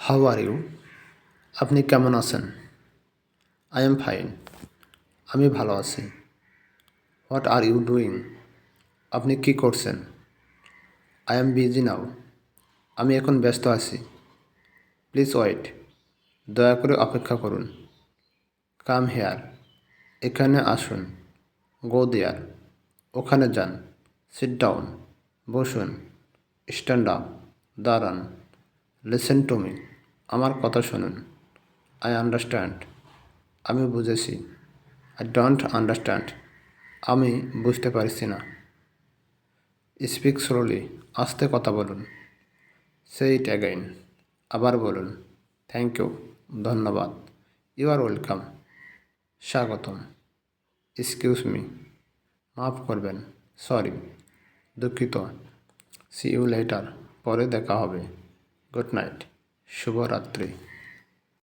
How are you? আপনি কেমন আছেন? I am fine. আমি ভালো আছি। What are you doing? আপনি কি করছেন? I am busy now. আমি এখন ব্যস্ত আছি। Please wait. দয়া করে অপেক্ষা করুন। Come here. এখানে আসুন। Go there. ওখানে যান। Sit down. বসুন। Stand up. দাঁড়ান। Listen to me. আমার কথা শুনুন। I understand. আমি বুঝেছি। I don't understand. আমি বুঝতে পারছি না। Speak slowly. আস্তে কথা বলুন। Say it again. আবার বলুন। Thank you. ধন্যবাদ। You are welcome. স্বাগতম। Excuse me. মাফ করবেন। সরি। দুঃখিত। See you later. পরে দেখা হবে। Good night. শুভরাত্রি।